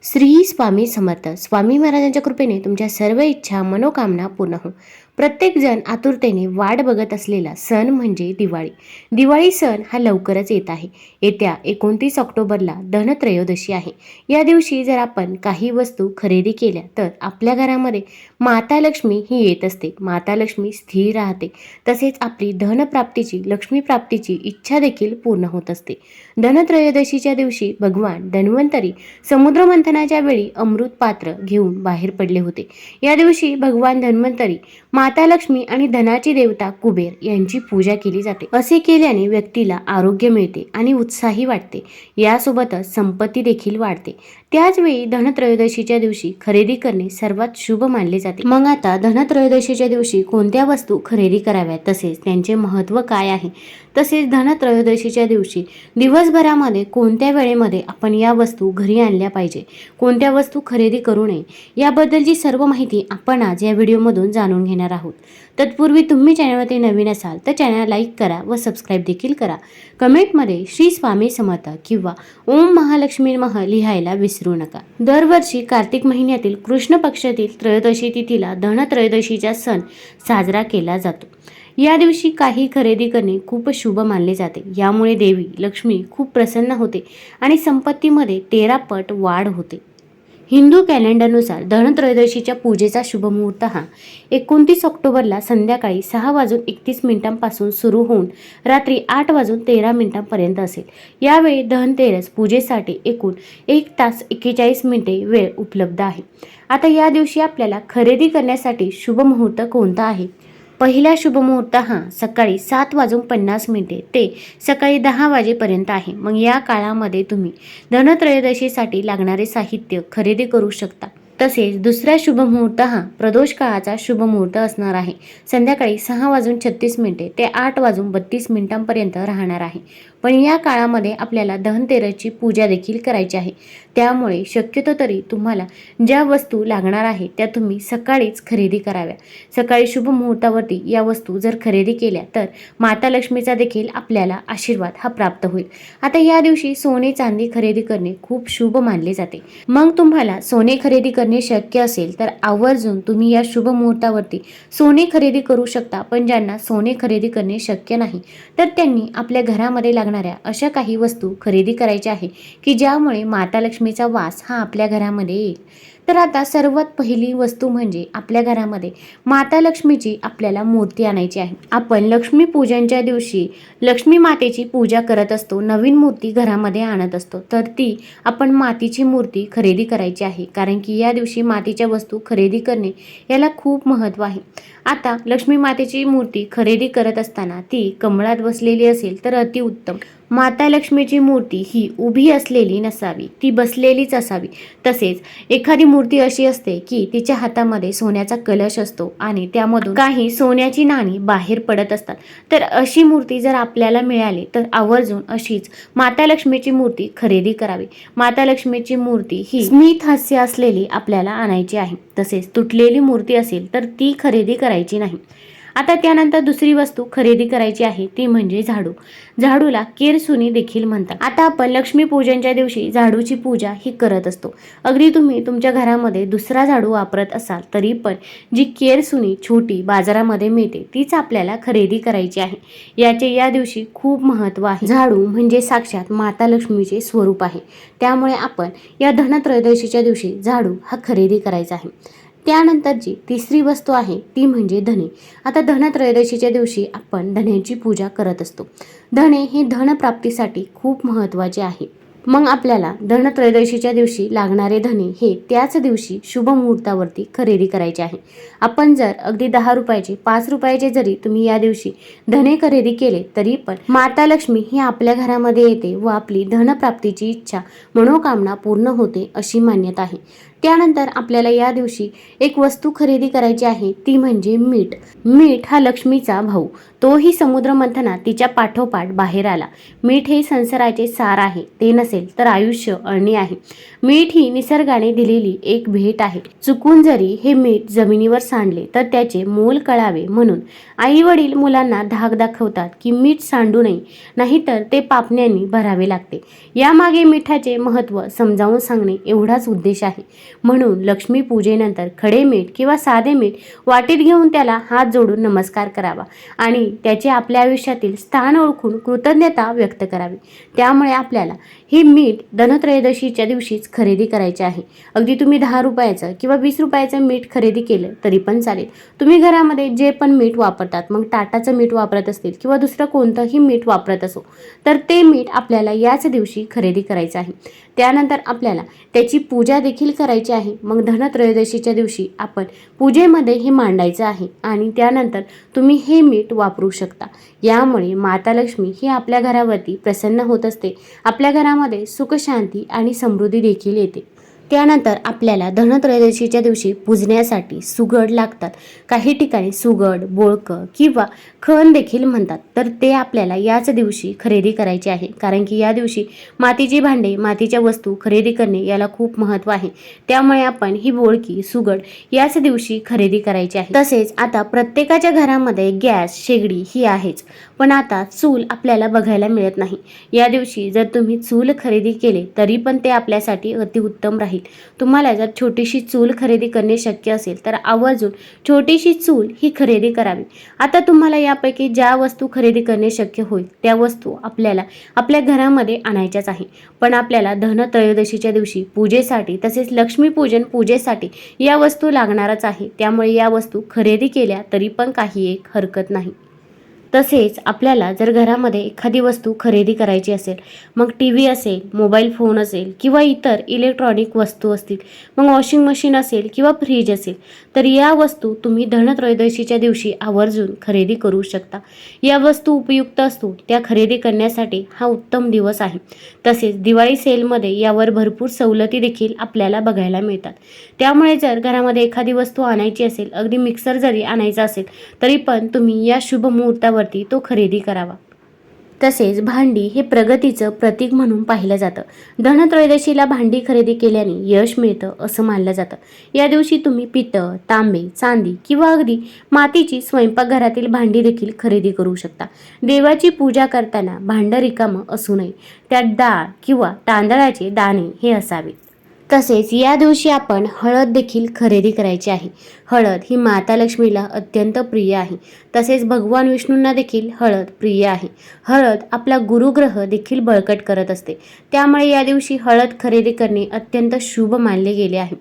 श्री स्वामी समर्थ. स्वामी महाराजांच्या कृपेने तुमच्या सर्व इच्छा मनोकामना पूर्ण हो. प्रत्येक जण आतुरतेने वाट बघत असलेला सण म्हणजे दिवाळी. दिवाळी सण हा लवकरच येत आहे. येत्या 29 ऑक्टोबरला धनत्रयोदशी आहे. या दिवशी जर आपण काही वस्तू खरेदी केल्या तर आपल्या घरामध्ये माता लक्ष्मी ही येत असते. माता लक्ष्मी स्थिर राहते. तसेच आपली धनप्राप्तीची लक्ष्मी प्राप्तीची इच्छा देखील पूर्ण होत असते. धनत्रयोदशीच्या दिवशी भगवान धन्वंतरी समुद्र मंथनाच्या वेळी अमृत पात्र घेऊन बाहेर पडले होते. या दिवशी भगवान धन्वंतरी, माता लक्ष्मी आणि धनाची देवता कुबेर यांची पूजा केली जाते. असे केल्याने व्यक्तीला आरोग्य मिळते आणि उत्साही वाटते. यासोबतच संपत्ती देखील वाढते. त्याचवेळी धनत्रयोदशीच्या दिवशी खरेदी करणे सर्वात शुभ मानले जाते. मग आता धनत्रयोदशीच्या दिवशी कोणत्या वस्तू खरेदी कराव्यात, तसेच त्यांचे महत्त्व काय आहे, तसेच धनत्रयोदशीच्या दिवशी दिवसभरामध्ये कोणत्या वेळेमध्ये आपण या वस्तू घरी आणल्या पाहिजे, कोणत्या वस्तू खरेदी करू नये, याबद्दलची सर्व माहिती आपण आज या व्हिडिओमधून जाणून घेणार आहोत. तत्पूर्वी तुम्ही चॅनलवरती नवीन असाल तर चॅनल लाईक करा व सबस्क्राईब देखील करा. कमेंटमध्ये श्री स्वामी समर्थ किंवा ओम महालक्ष्मी नमः लिहायला विसरू नका. दरवर्षी कार्तिक महिन्यातील कृष्ण पक्षातील त्रयोदशी तिथीला धनत्रयोदशीचा सण साजरा केला जातो. या दिवशी काही खरेदी करणे खूप शुभ मानले जाते. यामुळे देवी लक्ष्मी खूप प्रसन्न होते आणि संपत्तीमध्ये 13 पट वाढ होते. हिंदू कॅलेंडरनुसार धनत्रयोदशीच्या पूजेचा शुभमुहूर्त हा 29 ऑक्टोबरला संध्याकाळी 6:31 सुरू होऊन रात्री 8:13 असेल. यावेळी धनतेरस पूजेसाठी एकूण 1 तास 41 मिनिटे वेळ उपलब्ध आहे. आता या दिवशी आपल्याला खरेदी करण्यासाठी शुभमुहूर्त कोणता आहे? पहिला शुभमुहूर्त हा सकाळी 7:50 ते सकाळी 10 वाजेपर्यंत आहे. मग या काळामध्ये तुम्ही धनत्रयोदशीसाठी लागणारे साहित्य खरेदी करू शकता. तसेच दुसरा शुभमुहूर्त हा प्रदोष काळाचा शुभमुहूर्त असणार आहे. संध्याकाळी 6:36 ते 8:32 राहणार आहे. पण या काळामध्ये आपल्याला धनतेरसची पूजा देखील करायची आहे. त्यामुळे शक्यतो तरी तुम्हाला ज्या वस्तू लागणार आहे त्या तुम्ही सकाळीच खरेदी कराव्या. सकाळी शुभ मुहूर्तावरती या वस्तू जर खरेदी केल्या तर माता लक्ष्मीचा देखील आपल्याला आशीर्वाद हा प्राप्त होईल. आता या दिवशी सोने चांदी खरेदी करणे खूप शुभ मानले जाते. मग तुम्हाला सोने खरेदी करणे शक्य असेल तर आवर्जून तुम्ही या शुभ मुहूर्तावरती सोने खरेदी करू शकता. पण ज्यांना सोने खरेदी करणे शक्य नाही तर त्यांनी आपल्या घरामध्ये लागणाऱ्या अशा काही वस्तू खरेदी करायच्या आहे की ज्यामुळे माता लक्ष्मीचा वास हा आपल्या घरामध्ये येईल. तर आता सर्वात पहिली वस्तू म्हणजे आपल्या घरामध्ये माता लक्ष्मीची आपल्याला मूर्ती आणायची आहे. आपण लक्ष्मी पूजनच्या दिवशी लक्ष्मी मातेची पूजा करत असतो, नवीन मूर्ती घरामध्ये आणत असतो. तर ती आपण मातीची मूर्ती खरेदी करायची आहे, कारण की या दिवशी मातीच्या वस्तू खरेदी करणे याला खूप महत्त्व आहे. आता लक्ष्मी मातेची मूर्ती खरेदी करत असताना ती कमळात बसलेली असेल तर अतिउत्तम. माता लक्ष्मीची मूर्ती ही उभी असलेली नसावी, ती बसलेलीच असावी. तसेच एखादी मूर्ती अशी असते की तिच्या हातामध्ये सोन्याचा कलश असतो आणि त्यामधून काही सोन्याची नाणी बाहेर पडत असतात. तर अशी मूर्ती जर आपल्याला मिळाली तर आवर्जून अशीच माता लक्ष्मीची मूर्ती खरेदी करावी. माता लक्ष्मीची मूर्ती ही स्मित हास्य असलेली आपल्याला आणायची आहे. तसेच तुटलेली मूर्ती असेल तर ती खरेदी करायची नाही. आता त्यानंतर दुसरी वस्तू खरेदी करायची आहे ती म्हणजे झाडू. झाडूला केरसुनी देखील म्हणतात. आता आपण लक्ष्मी पूजनच्या दिवशी झाडूची पूजा ही करत असतो. अगदी तुम्ही तुमच्या घरामध्ये दुसरा झाडू वापरत असाल तरी पण जी केरसुनी छोटी बाजारामध्ये मिळते तीच आपल्याला खरेदी करायची आहे. याचे या दिवशी खूप महत्त्व आहे. झाडू म्हणजे साक्षात माता लक्ष्मीचे स्वरूप आहे. त्यामुळे आपण या धनत्रयोदशीच्या दिवशी झाडू हा खरेदी करायचा आहे. त्यानंतरची तिसरी वस्तू आहे ती म्हणजे धने. आता धनत्रयोदशीच्या दिवशी आपण धन्याची पूजा करत असतो. धने हे धनप्राप्तीसाठी खूप महत्त्वाचे आहे. मग आपल्याला धनत्रयोदशीच्या दिवशी लागणारे धने हे त्याच दिवशी शुभ मुहूर्तावरती खरेदी करायचे आहे. आपण जर अगदी 10 रुपयाचे 5 रुपयाचे जरी तुम्ही या दिवशी धने खरेदी केले तरी पण माता लक्ष्मी ही आपल्या घरामध्ये येते व आपली धनप्राप्तीची इच्छा मनोकामना पूर्ण होते अशी मान्यता आहे. त्यानंतर आपल्याला या दिवशी एक वस्तू खरेदी करायची आहे, ती म्हणजे मीठ. मीठ हा लक्ष्मीचा भाऊ, तोही समुद्र मंथनात तिच्या पाठोपाठ बाहेर आला. मीठ हे संसाराचे सार आहे, ते नसेल तर आयुष्य अळणी आहे. मीठ ही निसर्गाने दिलेली एक भेट आहे. चुकून जरी हे मीठ जमिनीवर सांडले तर त्याचे मोल कळावे म्हणून आई वडील मुलांना धाक दाखवतात की मीठ सांडू नये, नाहीतर ते पापण्यांनी भरावे लागते. यामागे मिठाचे महत्त्व समजावून सांगणे एवढाच उद्देश आहे. म्हणून लक्ष्मी पूजेनंतर खडे मीठ किंवा साधे मीठ वाटीत घेऊन त्याला हात जोडून नमस्कार करावा आणि त्याचे आपल्या आयुष्यातील स्थान ओळखून कृतज्ञता व्यक्त करावी. त्यामुळे आपल्याला हे मीठ धनत्रयोदशीच्या दिवशीच खरेदी करायचे आहे. अगदी तुम्ही 10 रुपयाचं किंवा 20 रुपयाचं मीठ खरेदी केलं तरी पण चालेल. तुम्ही घरामध्ये जे पण मीठ वापरतात, मग टाटाचं मीठ वापरत असतील किंवा दुसरं कोणतंही मीठ वापरत असो, तर ते मीठ आपल्याला याच दिवशी खरेदी करायचं आहे. त्यानंतर आपल्याला त्याची पूजा देखील करायची आहे. मग धनत्रयोदशीच्या दिवशी आपण पूजेमध्ये हे मांडायचं आहे आणि त्यानंतर तुम्ही हे मीठ वापरू शकता. यामुळे माता लक्ष्मी ही आपल्या घरावरती प्रसन्न होत असते. आपल्या घरामध्ये सुख, शांती आणि समृद्धी देखील येते. त्यानंतर आपल्याला धनत्रयोदशीच्या दिवशी पूजण्यासाठी सुगड लागतात. काही ठिकाणी सुगड, बोळकं किंवा खण देखील म्हणतात, तर ते आपल्याला याच दिवशी खरेदी करायचे आहे. कारण की या दिवशी मातीची भांडे, मातीच्या वस्तू खरेदी करणे याला खूप महत्त्व आहे. त्यामुळे आपण ही बोळकी, सुगड याच दिवशी खरेदी करायची आहे. तसेच आता प्रत्येकाच्या घरामध्ये गॅस, शेगडी ही आहेच, पण आता चूल आपल्याला बघायला मिळत नाही. या दिवशी जर तुम्ही चूल खरेदी केले तरी पण ते आपल्यासाठी अतिउत्तम राहील. तुम्हाला जर छोटीशी चूल खरेदी करणे शक्य असेल तर आवर्जून छोटीशी चूल ही खरेदी करावी. आता तुम्हाला यापैकी ज्या वस्तू खरेदी करणे शक्य होईल त्या वस्तू आपल्याला आपल्या घरामध्ये आणायच्याच आहे. पण आपल्याला धनत्रयोदशीच्या दिवशी पूजेसाठी तसेच लक्ष्मीपूजन पूजेसाठी या वस्तू लागणारच आहे. त्यामुळे या वस्तू खरेदी केल्या तरी पण काही एक हरकत नाही. तसेच आपल्याला जर घरामध्ये एखादी वस्तू खरेदी करायची असेल, मग TV असेल, मोबाईल फोन असेल किंवा इतर इलेक्ट्रॉनिक वस्तू असतील, मग वॉशिंग मशीन असेल किंवा फ्रीज असेल, तर या वस्तू तुम्ही धनत्रयोदशीच्या दिवशी आवर्जून खरेदी करू शकता. या वस्तू उपयुक्त असतो त्या खरेदी करण्यासाठी हा उत्तम दिवस आहे. तसेच दिवाळी सेलमध्ये यावर भरपूर सवलती देखील आपल्याला बघायला मिळतात. त्यामुळे जर घरामध्ये एखादी वस्तू आणायची असेल, अगदी मिक्सर जरी आणायचा असेल तरी पण तुम्ही या शुभ मुहूर्तावर तो खरेदी करावा. तसेच भांडी हे प्रगतीचं प्रतीक म्हणून पाहिलं जातं. धनत्रयोदशीला भांडी खरेदी केल्याने यश मिळतं असं मानलं जातं. या दिवशी तुम्ही पितळ, तांबे, चांदी किंवा अगदी मातीची स्वयंपाकघरातील भांडी देखील खरेदी करू शकता. देवाची पूजा करताना भांडं रिकामं असू नये, त्यात डाळ किंवा तांदळाचे दाणे हे असावे. तसेच या दिवशी आपण हळद देखील खरेदी करायची आहे. हळद ही माता लक्ष्मीला अत्यंत प्रिय आहे. तसेच भगवान विष्णूंना देखील हळद प्रिय आहे. हळद आपला गुरुग्रह देखील बळकट करत असते. त्यामुळे या दिवशी हळद खरेदी करणे अत्यंत शुभ मानले गेले आहे.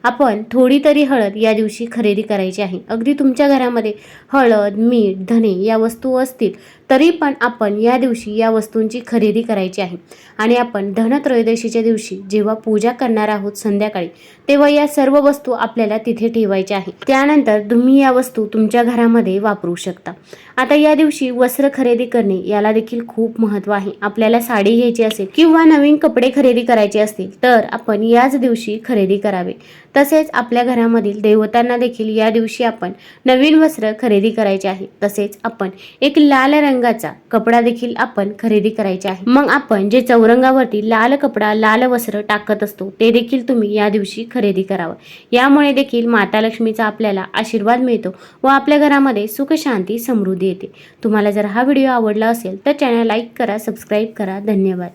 आपण थोडी तरी हळद या दिवशी खरेदी करायची आहे. अगदी तुमच्या घरामध्ये हळद, मीठ, धने या वस्तू असतील तरी पण आपण या दिवशी या वस्तूंची खरेदी करायची आहे. आणि आपण धनत्रयोदशीच्या दिवशी जेव्हा पूजा करणार आहोत संध्याकाळी, तेव्हा या सर्व वस्तू आपल्याला तिथे ठेवायच्या आहे. त्यानंतर तुम्ही या वस्तू तुमच्या घरामध्ये वापरू शकता. आता या दिवशी वस्त्र खरेदी करणे याला देखील खूप महत्त्व आहे. आपल्याला साडी घ्यायची असेल किंवा नवीन कपडे खरेदी करायचे असतील तर आपण याच दिवशी खरेदी करावे. तसेच आपल्या घरामधील देवतांना देखील या दिवशी आपण नवीन वस्त्र खरेदी करायचे आहे. तसेच आपण एक लाल रंगाचा कपडा देखील आपण खरेदी करायचे आहे. मग आपण जे चौरंगावरती लाल कपडा, लाल वस्त्र टाकत असतो ते देखील तुम्ही या दिवशी खरेदी करावं. यामुळे देखील माता लक्ष्मीचा आपल्याला आशीर्वाद मिळतो व आपल्या घरामध्ये सुख, शांती, समृद्धी येते. तुम्हाला जर हा व्हिडिओ आवडला असेल तर चॅनल लाईक करा, सबस्क्राईब करा. धन्यवाद.